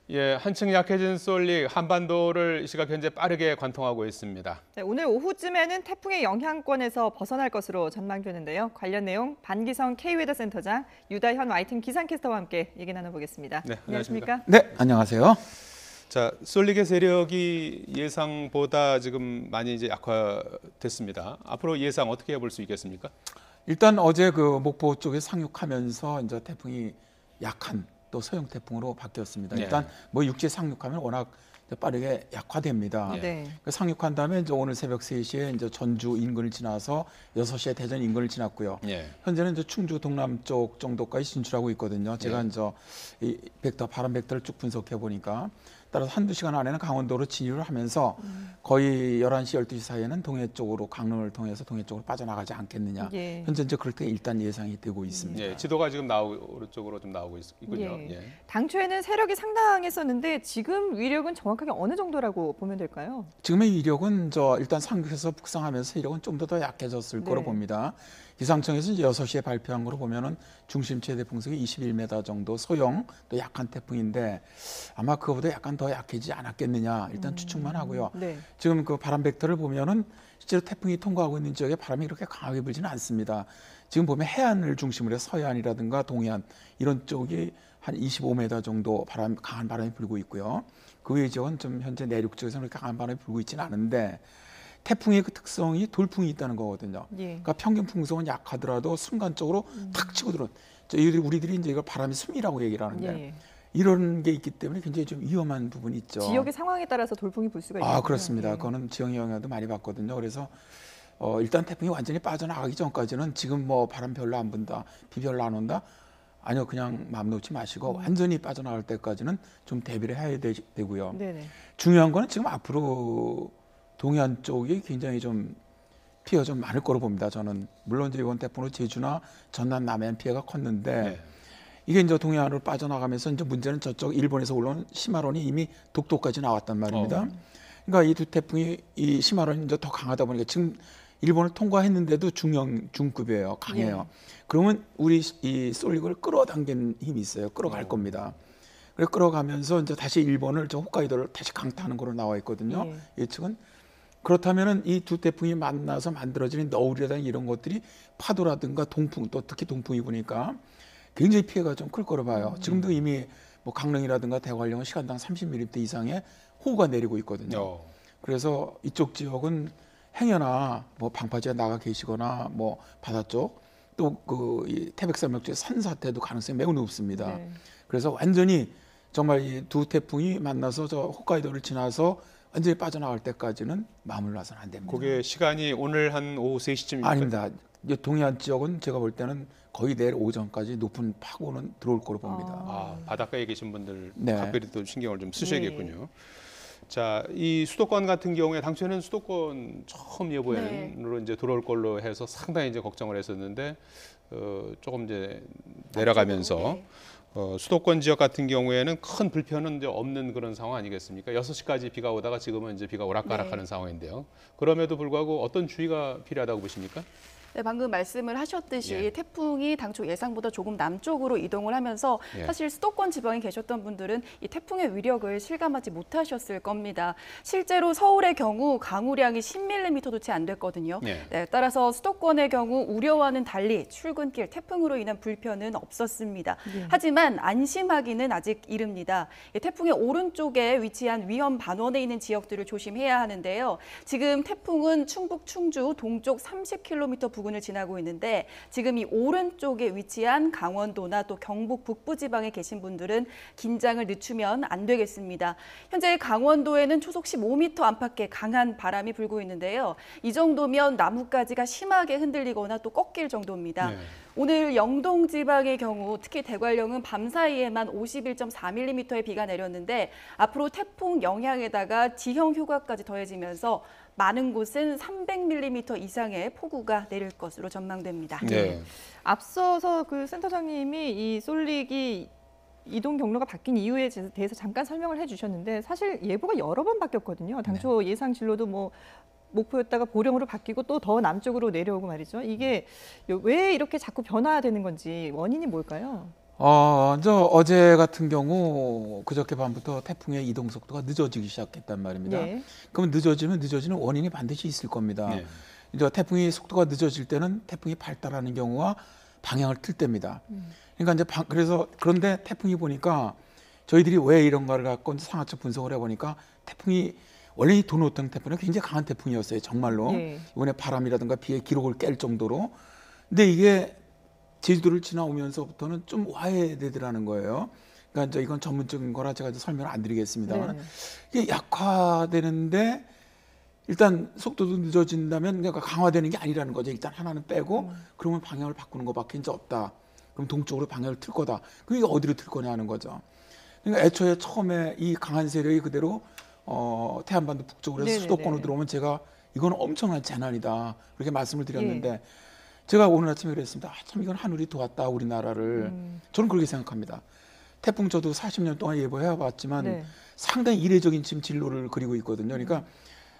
예, 한층 약해진 쏠릭 한반도를 이 시각 현재 빠르게 관통하고 있습니다. 네, 오늘 오후쯤에는 태풍의 영향권에서 벗어날 것으로 전망되는데요. 관련 내용 반기성 K웨더센터장 유다현 YTN 기상캐스터와 함께 얘기 나눠보겠습니다. 네, 안녕하십니까? 네, 안녕하세요. 자, 쏠릭의 세력이 예상보다 지금 많이 이제 약화됐습니다. 앞으로 예상 어떻게 해볼 수 있겠습니까? 일단 어제 그 목포 쪽에 상륙하면서 이제 태풍이 약한 또 소형 태풍으로 바뀌었습니다. 네. 일단 뭐 육지 상륙하면 워낙 빠르게 약화됩니다. 네. 네. 그 상륙한 다음에 이제 오늘 새벽 3시에 이제 전주 인근을 지나서 6시에 대전 인근을 지났고요. 예. 현재는 이제 충주 동남쪽 정도까지 진출하고 있거든요. 제가 네. 이제 이 벡터 바람 벡터를 쭉 분석해 보니까 따라서 한두 시간 안에는 강원도로 진입을 하면서 거의 11시, 12시 사이에는 동해 쪽으로 강릉을 통해서 동해 쪽으로 빠져나가지 않겠느냐. 예. 현재 이제 그렇게 일단 예상이 되고 있습니다. 예, 지도가 지금 오른쪽으로 좀 나오고 있군요. 예. 예. 당초에는 세력이 상당했었는데 지금 위력은 정확하게 어느 정도라고 보면 될까요? 지금의 위력은 일단 상륙해서 북상하면서 세력은 좀 더 약해졌을 네. 거로 봅니다. 기상청에서 이제 6시에 발표한 거로 보면은 중심 최대 풍속이 21m 정도 소형 또 약한 태풍인데 아마 그거보다 약간 더 약해지지 않았겠느냐 일단 추측만 하고요. 네. 지금 그 바람 벡터를 보면은 실제로 태풍이 통과하고 있는 지역에 바람이 그렇게 강하게 불지는 않습니다. 지금 보면 해안을 중심으로 해서 서해안이라든가 동해안 이런 쪽이 한 25m 정도 강한 바람이 불고 있고요. 그 외의 지역은 좀 현재 내륙 쪽에서는 그렇게 강한 바람이 불고 있지는 않은데 태풍의 그 특성이 돌풍이 있다는 거거든요. 예. 그러니까 평균 풍속은 약하더라도 순간적으로 탁 치고 들어온. 우리들이 이제 이걸 바람의 숨이라고 얘기를 하는데 예. 이런 게 있기 때문에 굉장히 좀 위험한 부분이 있죠. 지역의 상황에 따라서 돌풍이 불 수가 있군요. 그렇습니다. 예. 그거는 지형의 영향도 많이 받거든요. 그래서 일단 태풍이 완전히 빠져나가기 전까지는 지금 뭐 바람 별로 안 분다, 비 별로 안 온다. 아니요, 그냥 마음 놓지 마시고 완전히 빠져나갈 때까지는 좀 대비를 해야 되고요. 네네. 중요한 거는 지금 앞으로 동해안 쪽이 굉장히 좀 피해가 좀 많을 거로 봅니다. 저는 물론 이제 이번 태풍으로 제주나 전남 남해안 피해가 컸는데 네. 이게 이제 동해안으로 빠져나가면서 이제 문제는 저쪽 일본에서 올라온 시마론이 이미 독도까지 나왔단 말입니다. 그러니까 이 두 태풍이 이 시마론이 이제 더 강하다 보니까 지금 일본을 통과했는데도 중급이에요, 강해요. 그러면 우리 이 쏠릭을 끌어당기는 힘이 있어요. 끌어갈 겁니다. 그래서 끌어가면서 이제 다시 일본을 저 홋카이도를 다시 강타하는 거로 나와 있거든요. 예측은. 그렇다면은 이 두 태풍이 만나서 만들어지는 너울이라든가 이런 것들이 파도라든가 동풍 또 특히 동풍이 부니까 굉장히 피해가 좀 클 거로 봐요. 지금도 이미 뭐 강릉이라든가 대관령은 시간당 30mm 이상의 호우가 내리고 있거든요. 그래서 이쪽 지역은 행여나 뭐 방파제에 나가 계시거나 뭐 바다 쪽 또 그 태백산맥 쪽에 산사태도 가능성이 매우 높습니다. 네. 그래서 완전히 정말 이 두 태풍이 만나서 저 홋카이도를 지나서 완전히 빠져나갈 때까지는 마음을 놔서는 안 됩니다. 그게 시간이 오늘 한 오후 3시쯤입니까? 아닙니다. 이제 동해안 지역은 제가 볼 때는 거의 내일 오전까지 높은 파고는 들어올 거로 봅니다. 바닷가에 계신 분들 네. 각별히 또 신경을 좀 쓰셔야겠군요. 자, 이 수도권 같은 경우에 당초에는 수도권 처음 예보에는 이제 들어올 걸로 해서 상당히 이제 걱정을 했었는데 조금 이제 내려가면서 수도권 지역 같은 경우에는 큰 불편은 이제 없는 그런 상황 아니겠습니까? 6시까지 비가 오다가 지금은 이제 비가 오락가락하는 상황인데요. 그럼에도 불구하고 어떤 주의가 필요하다고 보십니까? 네, 방금 말씀을 하셨듯이 예. 태풍이 당초 예상보다 조금 남쪽으로 이동을 하면서 예. 사실 수도권 지방에 계셨던 분들은 이 태풍의 위력을 실감하지 못하셨을 겁니다. 실제로 서울의 경우 강우량이 10mm도 채 안 됐거든요. 예. 네, 따라서 수도권의 경우 우려와는 달리 출근길 태풍으로 인한 불편은 없었습니다. 하지만 안심하기는 아직 이릅니다. 이 태풍의 오른쪽에 위치한 위험 반원에 있는 지역들을 조심해야 하는데요. 지금 태풍은 충북 충주 동쪽 30km 부근을 지나고 있는데 지금 이 오른쪽에 위치한 강원도나 또 경북 북부 지방에 계신 분들은 긴장을 늦추면 안 되겠습니다. 현재 강원도에는 초속 15m 안팎의 강한 바람이 불고 있는데요. 이 정도면 나뭇가지가 심하게 흔들리거나 또 꺾일 정도입니다. 네. 오늘 영동 지방의 경우 특히 대관령은 밤 사이에만 51.4mm의 비가 내렸는데 앞으로 태풍 영향에다가 지형 휴가까지 더해지면서 많은 곳은 300mm 이상의 폭우가 내릴 것으로 전망됩니다. 네. 앞서서 그 센터장님이 이 쏠릭이 이동 경로가 바뀐 이유에 대해서 잠깐 설명을 해주셨는데 사실 예보가 여러 번 바뀌었거든요. 당초 예상 진로도 뭐 목포였다가 보령으로 바뀌고 또 더 남쪽으로 내려오고 말이죠. 이게 왜 이렇게 자꾸 변화되는 건지 원인이 뭘까요? 어제 같은 경우 그저께 밤부터 태풍의 이동 속도가 늦어지기 시작했단 말입니다. 네. 그러면 늦어지는 원인이 반드시 있을 겁니다. 네. 이제 태풍이 속도가 늦어질 때는 태풍이 발달하는 경우와 방향을 틀 때입니다. 그러니까 이제 그래서 그런데 태풍이 보니까 저희들이 왜 이런가를 갖고 이제 상하차 분석을 해보니까 태풍이 원래 이 도노우탕 태풍은 굉장히 강한 태풍이었어요. 정말로. 네. 이번에 바람이라든가 비의 기록을 깰 정도로. 근데 이게 제주도를 지나오면서부터는 좀 와해되더라는 거예요. 그러니까 이제 이건 전문적인 거라 제가 이제 설명을 안 드리겠습니다만 네. 이게 약화되는데 일단 속도도 늦어진다면 그러니까 강화되는 게 아니라는 거죠. 일단 하나는 빼고 그러면 방향을 바꾸는 것밖에 이제 없다. 그럼 동쪽으로 방향을 틀 거다. 그럼 이게 어디로 틀 거냐 하는 거죠. 그러니까 애초에 처음에 이 강한 세력이 그대로 태안반도 북쪽으로 해서 네네네. 수도권으로 들어오면 제가 이건 엄청난 재난이다. 그렇게 말씀을 드렸는데 제가 오늘 아침에 그랬습니다. 참 이건 하늘이 도왔다 우리나라를. 저는 그렇게 생각합니다. 태풍 저도 40년 동안 예보해 봤지만 네. 상당히 이례적인 지금 진로를 그리고 있거든요. 그러니까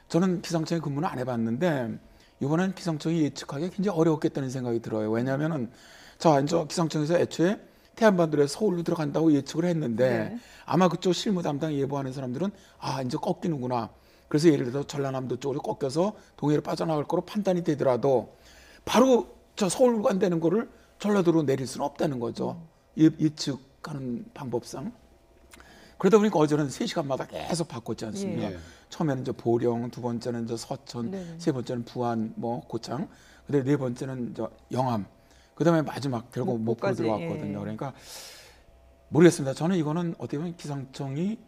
저는 기상청에 근무는 안 해봤는데 이번엔 기상청이 예측하기 굉장히 어려웠겠다는 생각이 들어요. 왜냐하면은 자 이제 기상청에서 애초에 태안반도에서 서울로 들어간다고 예측을 했는데 네. 아마 그쪽 실무 담당 예보하는 사람들은 이제 꺾이는구나. 그래서 예를 들어 전라남도 쪽으로 꺾여서 동해로 빠져나갈 거로 판단이 되더라도 바로 저 서울로 간다는 거를 전라도로 내릴 수는 없다는 거죠. 예측하는 방법상. 그러다 보니까 어제는 3시간마다 계속 바꿨지 않습니까? 예. 처음에는 이제 보령, 두 번째는 이제 서천, 네. 세 번째는 부안, 고창, 그다음에 네 번째는 이제 영암, 그다음에 마지막 결국 목포로 목포까지, 들어왔거든요. 예. 그러니까 모르겠습니다. 저는 이거는 어떻게 보면 기상청이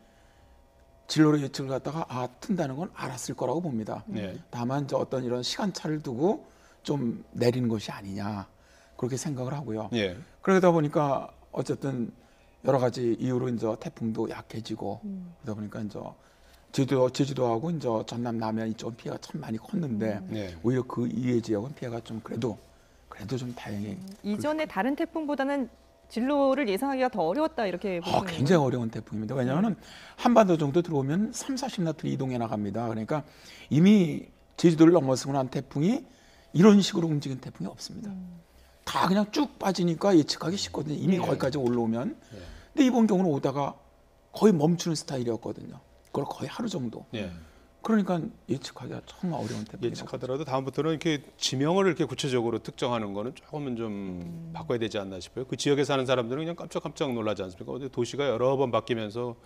진로로 예측을 갖다가 튼다는 건 알았을 거라고 봅니다. 네. 다만 이제 어떤 이런 시간차를 두고 좀 내리는 것이 아니냐 그렇게 생각을 하고요. 예. 그러다 보니까 어쨌든 여러 가지 이유로 이제 태풍도 약해지고 그러다 보니까 이제 제주도하고 이제 전남 남해 이쪽 피해가 참 많이 컸는데 네. 오히려 그 이외 지역은 피해가 좀 그래도 좀 다행히 이전에 다른 태풍보다는 진로를 예상하기가 더 어려웠다 이렇게 보시는 거예요? 굉장히 어려운 태풍입니다. 왜냐하면 한반도 정도 들어오면 3-40나트를 이동해 나갑니다. 그러니까 이미 제주도를 넘어서고 난 태풍이 이런 식으로 움직인 태풍이 없습니다. 다 그냥 쭉 빠지니까 예측하기 쉽거든요. 이미 네. 거기까지 올라오면. 근데 이번 경우는 오다가 거의 멈추는 스타일이었거든요. 그걸 거의 하루 정도. 예. 그러니까 예측하기가 정말 어려운 태풍이라고. 예측하더라도 다음부터는 이렇게 지명을 이렇게 구체적으로 특정하는 거는 조금은 좀 바꿔야 되지 않나 싶어요. 그 지역에 사는 사람들은 그냥 깜짝깜짝 놀라지 않습니까? 어디 도시가 여러 번 바뀌면서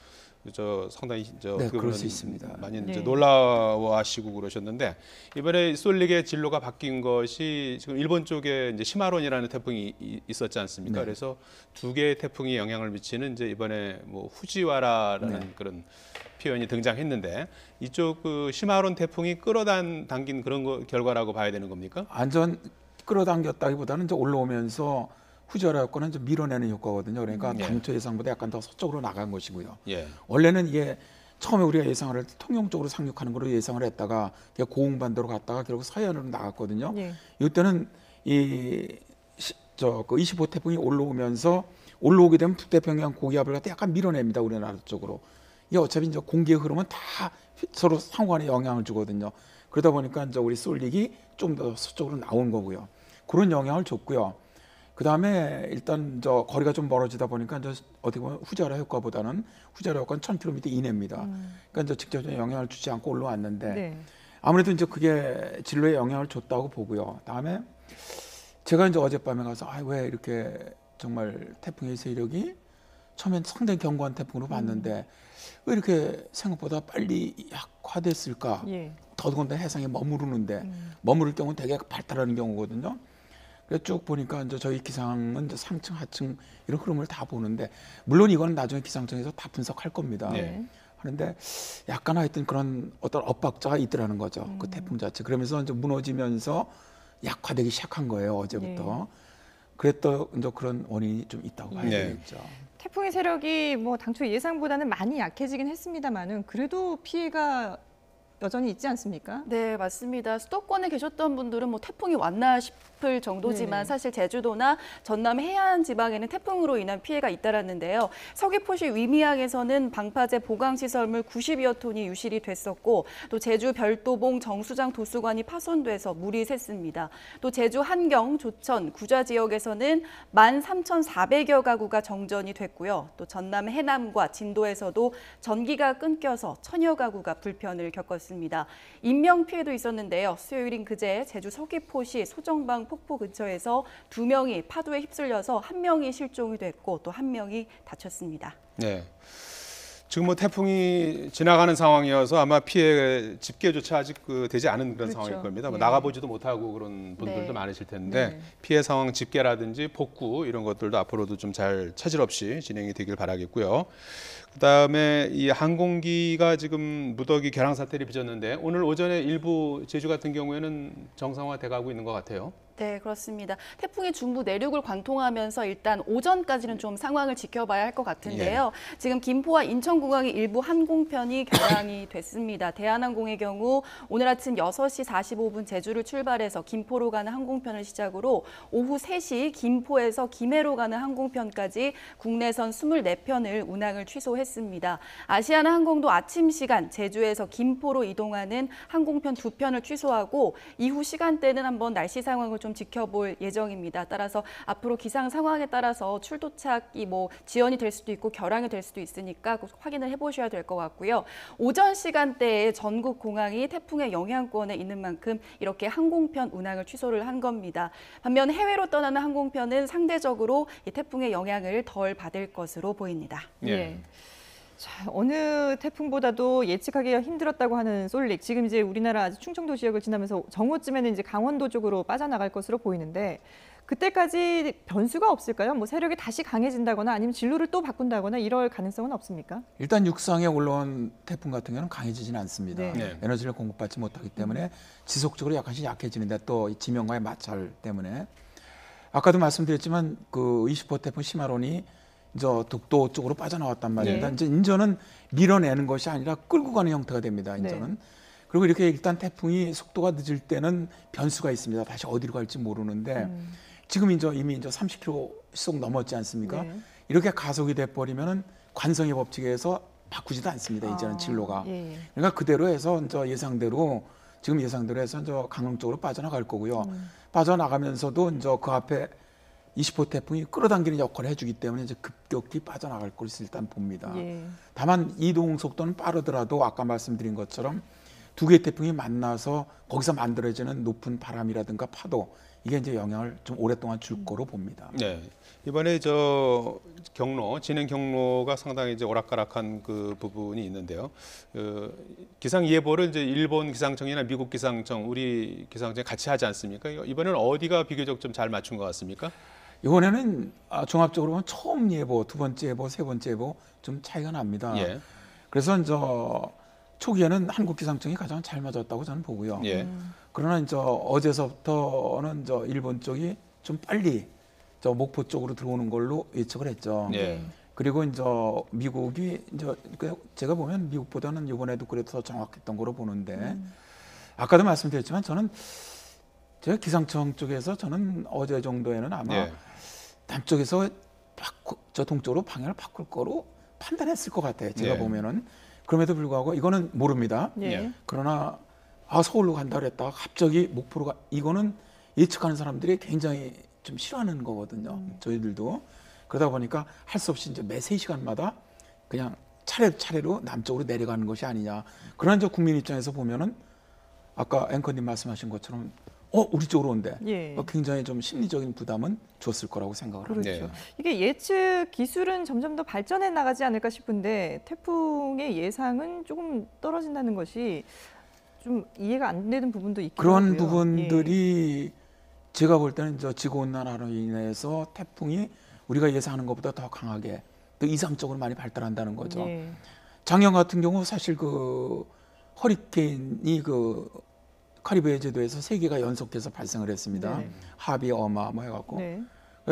상당히 네, 어떻게 그럴 보면 수 있습니다. 많이 네. 이제 놀라워하시고 그러셨는데 이번에 쏠릭의 진로가 바뀐 것이 지금 일본 쪽에 이제 시마론이라는 태풍이 있었지 않습니까? 네. 그래서 두 개의 태풍이 영향을 미치는 이제 이번에 뭐 후지와라라는 네. 그런 표현이 등장했는데 이쪽 그 시마론 태풍이 끌어당긴 그런 결과라고 봐야 되는 겁니까? 완전 끌어당겼다기보다는 이제 올라오면서 후지와라 효과는 이제 밀어내는 효과거든요. 그러니까 예. 당초 예상보다 약간 더 서쪽으로 나간 것이고요. 예. 원래는 이게 처음에 우리가 예상을 할 때 통영쪽으로 상륙하는 걸로 예상을 했다가 고흥반도로 갔다가 결국 서해안으로 나갔거든요. 예. 이때는 그 25 태풍이 올라오게 되면 북태평양 고기압을 갖다 약간 밀어냅니다. 우리나라 쪽으로. 이게 어차피 이제 공기의 흐름은 다 서로 상호간에 영향을 주거든요. 그러다 보니까 이제 우리 쏠릭이 좀 더 서쪽으로 나온 거고요. 그런 영향을 줬고요. 그 다음에 일단 거리가 좀 멀어지다 보니까 이제 어떻게 보면 후지와라 효과보다는 후지와라 효과는 1000km 이내입니다. 그러니까 이제 직접적인 영향을 주지 않고 올라왔는데 네. 아무래도 이제 그게 진로에 영향을 줬다고 보고요. 다음에 제가 이제 어젯밤에 가서 왜 이렇게 정말 태풍의 세력이 처음엔 상당히 견고한 태풍으로 봤는데 왜 이렇게 생각보다 빨리 약화됐을까? 예. 더더군다나 해상에 머무르는데 머무를 경우는 되게 발달하는 경우거든요. 그래서 쭉 보니까 이제 저희 기상은 이제 상층, 하층 이런 흐름을 다 보는데 물론 이거는 나중에 기상청에서 다 분석할 겁니다. 네. 하는데 약간 하여튼 그런 어떤 엇박자가 있더라는 거죠. 그 태풍 자체. 그러면서 이제 무너지면서 약화되기 시작한 거예요. 어제부터. 그랬던 이제 그런 원인이 좀 있다고 봐야 네. 되겠죠. 태풍의 세력이 뭐 당초 예상보다는 많이 약해지긴 했습니다만은 그래도 피해가 여전히 있지 않습니까? 네, 맞습니다. 수도권에 계셨던 분들은 뭐 태풍이 왔나 싶을 정도지만 네네. 사실 제주도나 전남 해안 지방에는 태풍으로 인한 피해가 잇따랐는데요. 서귀포시 위미항에서는 방파제 보강시설물 90여 톤이 유실이 됐었고 또 제주 별도봉 정수장 도수관이 파손돼서 물이 샜습니다. 또 제주 한경, 조천, 구좌 지역에서는 13,400여 가구가 정전이 됐고요. 또 전남 해남과 진도에서도 전기가 끊겨서 1,000여 가구가 불편을 겪었습니다. 인명 피해도 있었는데요. 수요일인 그제 제주 서귀포시 소정방 폭포 근처에서 2명이 파도에 휩쓸려서 1명이 실종이 됐고 또 1명이 다쳤습니다. 네. 지금 뭐 태풍이 지나가는 상황이어서 아마 피해 집계조차 아직 되지 않은 그런 그렇죠. 상황일 겁니다. 뭐 예. 나가보지도 못하고 그런 분들도 네. 많으실 텐데 네. 피해 상황 집계라든지 복구 이런 것들도 앞으로도 좀 잘 차질 없이 진행이 되길 바라겠고요. 그다음에 이 항공기가 지금 무더기 결항 사태를 빚었는데 오늘 오전에 일부 제주 같은 경우에는 정상화돼 가고 있는 것 같아요. 네, 그렇습니다. 태풍이 중부 내륙을 관통하면서 일단 오전까지는 좀 상황을 지켜봐야 할 것 같은데요. 지금 김포와 인천공항의 일부 항공편이 결항이 됐습니다. 대한항공의 경우 오늘 아침 6시 45분 제주를 출발해서 김포로 가는 항공편을 시작으로 오후 3시 김포에서 김해로 가는 항공편까지 국내선 24편을 운항을 취소했습니다. 아시아나항공도 아침 시간 제주에서 김포로 이동하는 항공편 2편을 취소하고 이후 시간대는 한번 날씨 상황을 좀 지켜볼 예정입니다. 따라서 앞으로 기상 상황에 따라서 출도착이 뭐 지연이 될 수도 있고 결항이 될 수도 있으니까 꼭 확인을 해보셔야 될 것 같고요. 오전 시간대에 전국 공항이 태풍의 영향권에 있는 만큼 이렇게 항공편 운항을 취소를 한 겁니다. 반면 해외로 떠나는 항공편은 상대적으로 이 태풍의 영향을 덜 받을 것으로 보입니다. 예. 자, 어느 태풍보다도 예측하기가 힘들었다고 하는 솔릭. 지금 이제 우리나라 충청도 지역을 지나면서 정오쯤에는 이제 강원도 쪽으로 빠져나갈 것으로 보이는데 그때까지 변수가 없을까요? 뭐 세력이 다시 강해진다거나 아니면 진로를 또 바꾼다거나 이럴 가능성은 없습니까? 일단 육상에 올라온 태풍 같은 경우는 강해지지는 않습니다. 네. 네. 에너지를 공급받지 못하기 때문에 지속적으로 약간씩 약해지는데 또 이 지명과의 마찰 때문에 아까도 말씀드렸지만 그 20호 태풍 시마론이 이제 독도 쪽으로 빠져나왔단 말입니다. 네. 이제 인전은 밀어내는 것이 아니라 끌고 가는 형태가 됩니다. 인전은. 네. 그리고 이렇게 일단 태풍이 속도가 늦을 때는 변수가 있습니다. 다시 어디로 갈지 모르는데 지금 이미 30km 넘었지 않습니까? 네. 이렇게 가속이 돼 버리면은 관성의 법칙에 의해서 바꾸지도 않습니다. 이제는 진로가. 예. 그러니까 그대로 해서 이제 지금 예상대로 해서 이제 강릉 쪽으로 빠져나갈 거고요. 빠져나가면서도 이제 그 앞에 20호 태풍이 끌어당기는 역할을 해주기 때문에 이제 급격히 빠져나갈 것을 일단 봅니다. 예. 다만 이동 속도는 빠르더라도 아까 말씀드린 것처럼 두 개의 태풍이 만나서 거기서 만들어지는 높은 바람이라든가 파도 이게 이제 영향을 좀 오랫동안 줄 거로 봅니다. 네. 이번에 진행 경로가 상당히 이제 오락가락한 그 부분이 있는데요. 기상 예보를 이제 일본 기상청이나 미국 기상청, 우리 기상청이 같이 하지 않습니까? 이번에는 어디가 비교적 좀 잘 맞춘 것 같습니까? 이번에는 종합적으로 보면 처음 예보, 두 번째 예보, 세 번째 예보 좀 차이가 납니다. 예. 그래서 이제 초기에는 한국 기상청이 가장 잘 맞았다고 저는 보고요. 예. 그러나 이제 어제서부터는 이제 일본 쪽이 좀 빨리 목포 쪽으로 들어오는 걸로 예측을 했죠. 예. 그리고 이제 미국이 이제 제가 보면 미국보다는 이번에도 그래도 더 정확했던 거로 보는데 아까도 말씀드렸지만 저는 제가 기상청 쪽에서 저는 어제 정도에는 아마 예. 남쪽에서 동쪽으로 방향을 바꿀 거로 판단했을 것 같아요. 제가 예. 보면은 그럼에도 불구하고 이거는 모릅니다. 예. 그러나 서울로 간다 그랬다가 갑자기 목포로 이거는 예측하는 사람들이 굉장히 좀 싫어하는 거거든요. 저희들도 그러다 보니까 할 수 없이 이제 매 3시간마다 그냥 차례로 남쪽으로 내려가는 것이 아니냐. 그러나 이제 국민 입장에서 보면은 아까 앵커님 말씀하신 것처럼 우리 쪽으로 온대. 예. 굉장히 좀 심리적인 부담은 줬을 거라고 생각을 합니다. 그렇죠. 네. 이게 예측 기술은 점점 더 발전해 나가지 않을까 싶은데 태풍의 예상은 조금 떨어진다는 것이 좀 이해가 안 되는 부분도 있긴 그런 하고요. 부분들이 제가 볼 때는 지구온난화로 인해서 태풍이 우리가 예상하는 것보다 더 강하게 또 이상적으로 많이 발달한다는 거죠. 예. 작년 같은 경우 사실 그 허리케인이 그 카리브해 제도에서 3개가 연속해서 발생을 했습니다. 네. 하비, 어마 뭐 해갖고 네.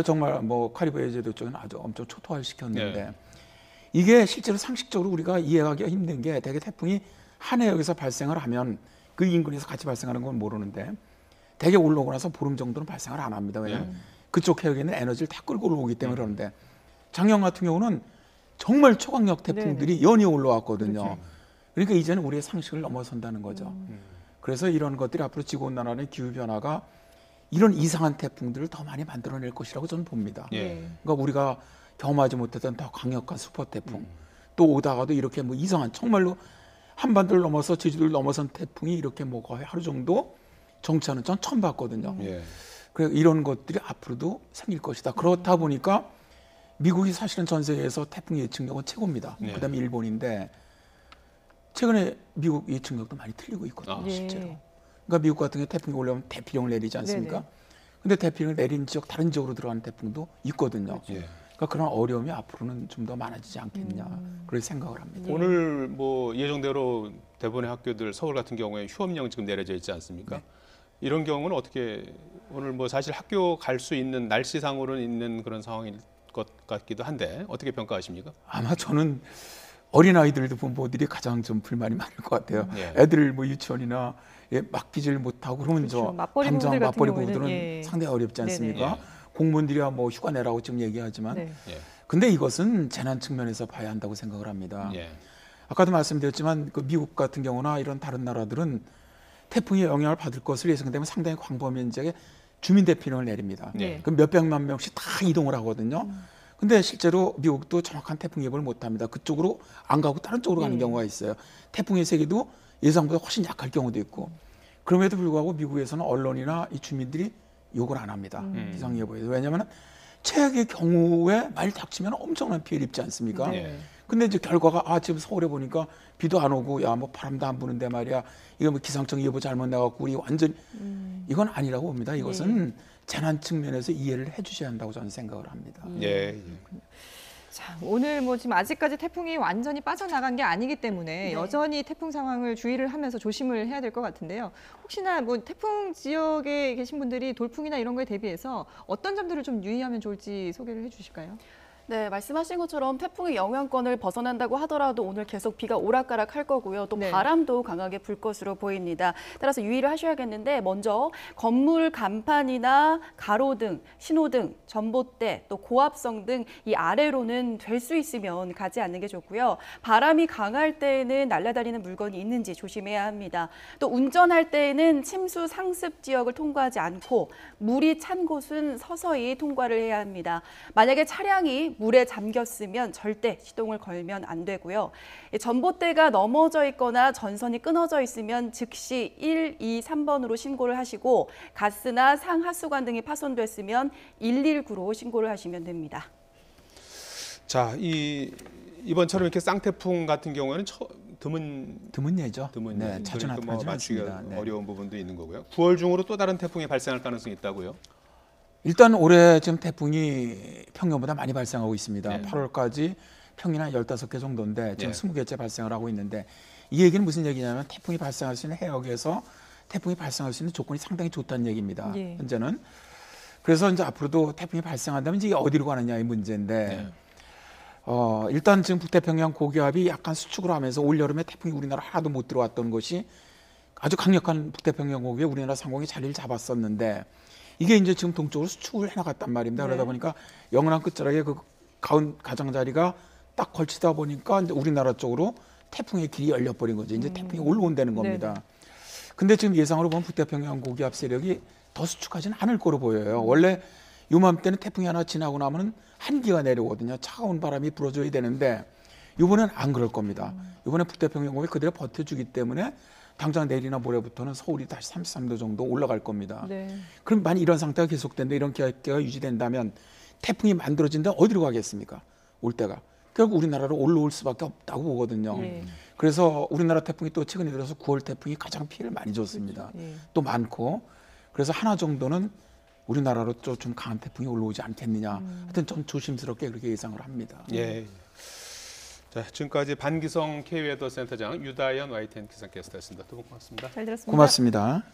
정말 뭐 카리브해 제도 쪽은 아주 엄청 초토화를 시켰는데 네. 이게 실제로 상식적으로 우리가 이해하기가 힘든 게 대개 태풍이 한 해역에서 발생을 하면 그 인근에서 같이 발생하는 건 모르는데 대개 올라오고 나서 보름 정도는 발생을 안 합니다. 왜냐하면 그쪽 해역에 있는 에너지를 다 끌고 올라오기 때문에 그러는데 작년 같은 경우는 정말 초강력 태풍들이 연이어 올라왔거든요. 그러니까 이제는 우리의 상식을 넘어선다는 거죠. 그래서 이런 것들이 앞으로 지구온난화의 기후변화가 이런 이상한 태풍들을 더 많이 만들어낼 것이라고 저는 봅니다. 그러니까 우리가 경험하지 못했던 더 강력한 슈퍼 태풍 또 오다가도 이렇게 뭐 이상한 정말로 한반도를 넘어서 제주도를 넘어선 태풍이 이렇게 뭐 거의 하루 정도 정체하는 전 처음 봤거든요. 그래서 이런 것들이 앞으로도 생길 것이다. 그렇다 보니까 미국이 사실은 전 세계에서 태풍 예측력은 최고입니다. 그다음에 일본인데 최근에 미국 예측력도 많이 틀리고 있거든요. 실제로. 그러니까 미국 같은 경우 태풍이 올라오면 대피령을 내리지 않습니까? 근데 대피령을 내린 지역 다른 지역으로 들어가는 태풍도 있거든요. 그러니까 그런 어려움이 앞으로는 좀 더 많아지지 않겠냐 그런 생각을 합니다. 오늘 뭐 예정대로 대부분의 학교들 서울 같은 경우에 휴업령 지금 내려져 있지 않습니까? 이런 경우는 어떻게 오늘 뭐 사실 학교 갈 수 있는 날씨상으로는 있는 그런 상황일 것 같기도 한데 어떻게 평가하십니까? 아마 저는 어린아이들도 부모들이 가장 좀 불만이 많을 것 같아요. 애들 뭐 유치원이나 맡기질 못하고 그러면 그렇죠. 당장 맞벌이 경우에는, 부부들은 상당히 어렵지 않습니까? 공무원들이야 뭐 휴가 내라고 지금 얘기하지만 근데 이것은 재난 측면에서 봐야 한다고 생각을 합니다. 아까도 말씀드렸지만 그 미국 같은 경우나 이런 다른 나라들은 태풍의 영향을 받을 것으로 예상되면 상당히 광범위한 지역에 주민 대피령을 내립니다. 그럼 몇백만 명씩 다 이동을 하거든요. 근데 실제로 미국도 정확한 태풍 예보를 못 합니다. 그쪽으로 안 가고 다른 쪽으로 가는 경우가 있어요. 태풍의 세기도 예상보다 훨씬 약할 경우도 있고. 그럼에도 불구하고 미국에서는 언론이나 이 주민들이 욕을 안 합니다. 기상 예보에서. 왜냐하면 최악의 경우에 많이 닥치면 엄청난 피해를 입지 않습니까? 근데 이제 결과가 지금 서울에 보니까 비도 안 오고 야 뭐 바람도 안 부는데 말이야 이거 뭐 기상청 예보 잘못 나갖고 우리 완전 이건 아니라고 봅니다. 이것은 재난 측면에서 이해를 해주셔야 한다고 저는 생각을 합니다. 자, 오늘 뭐 지금 아직까지 태풍이 완전히 빠져나간 게 아니기 때문에 여전히 태풍 상황을 주의를 하면서 조심을 해야 될 것 같은데요. 혹시나 뭐 태풍 지역에 계신 분들이 돌풍이나 이런 거에 대비해서 어떤 점들을 좀 유의하면 좋을지 소개를 해주실까요? 네, 말씀하신 것처럼 태풍의 영향권을 벗어난다고 하더라도 오늘 계속 비가 오락가락 할 거고요. 또 바람도 강하게 불 것으로 보입니다. 따라서 유의를 하셔야겠는데 먼저 건물 간판이나 가로등, 신호등, 전봇대, 또 고압성 등 이 아래로는 될 수 있으면 가지 않는 게 좋고요. 바람이 강할 때에는 날아다니는 물건이 있는지 조심해야 합니다. 또 운전할 때에는 침수 상습 지역을 통과하지 않고 물이 찬 곳은 서서히 통과를 해야 합니다. 만약에 차량이 물에 잠겼으면 절대 시동을 걸면 안 되고요. 전봇대가 넘어져 있거나 전선이 끊어져 있으면 즉시 1, 2, 3번으로 신고를 하시고 가스나 상하수관 등이 파손됐으면 119로 신고를 하시면 됩니다. 자, 이번처럼 이렇게 쌍태풍 같은 경우에는 드문 예죠. 네, 자주 나타나지 맞추기가 않습니다. 어려운 부분도 있는 거고요. 9월 중으로 또 다른 태풍이 발생할 가능성이 있다고요? 일단 올해 지금 태풍이 평년보다 많이 발생하고 있습니다. 8월까지 평균 한 15개 정도인데 지금 20개째 발생을 하고 있는데 이 얘기는 무슨 얘기냐면 태풍이 발생할 수 있는 해역에서 태풍이 발생할 수 있는 조건이 상당히 좋다는 얘기입니다. 현재는. 그래서 이제 앞으로도 태풍이 발생한다면 이제 어디로 가느냐의 문제인데 일단 지금 북태평양 고기압이 약간 수축을 하면서 올여름에 태풍이 우리나라 하나도 못 들어왔던 것이 아주 강력한 북태평양 고기에 우리나라 상공이 자리를 잡았었는데 이게 이제 지금 동쪽으로 수축을 해나갔단 말입니다. 그러다 보니까 영남 끝자락에 그 가장자리가 딱 걸치다 보니까 이제 우리나라 쪽으로 태풍의 길이 열려버린 거죠. 이제 태풍이 올라온다는 겁니다. 근데 지금 예상으로 보면 북태평양 고기압 세력이 더 수축하지는 않을 거로 보여요. 원래 요맘때는 태풍이 하나 지나고 나면은 한기가 내려오거든요. 차가운 바람이 불어줘야 되는데 이번엔 안 그럴 겁니다. 이번에 북태평양 고기 그대로 버텨주기 때문에 당장 내일이나 모레부터는 서울이 다시 33도 정도 올라갈 겁니다. 그럼 만약 이런 상태가 계속된다, 이런 기압계가 유지된다면 태풍이 만들어진다 어디로 가겠습니까? 올 때가. 결국 우리나라로 올라올 수밖에 없다고 보거든요. 그래서 우리나라 태풍이 또 최근에 들어서 9월 태풍이 가장 피해를 많이 줬습니다. 또 많고. 그래서 하나 정도는 우리나라로 좀 강한 태풍이 올라오지 않겠느냐. 하여튼 좀 조심스럽게 그렇게 예상을 합니다. 자, 지금까지 반기성 K웨더 센터장 유다현 YTN 기상캐스터였습니다. 두 분 고맙습니다. 잘 들었습니다. 고맙습니다.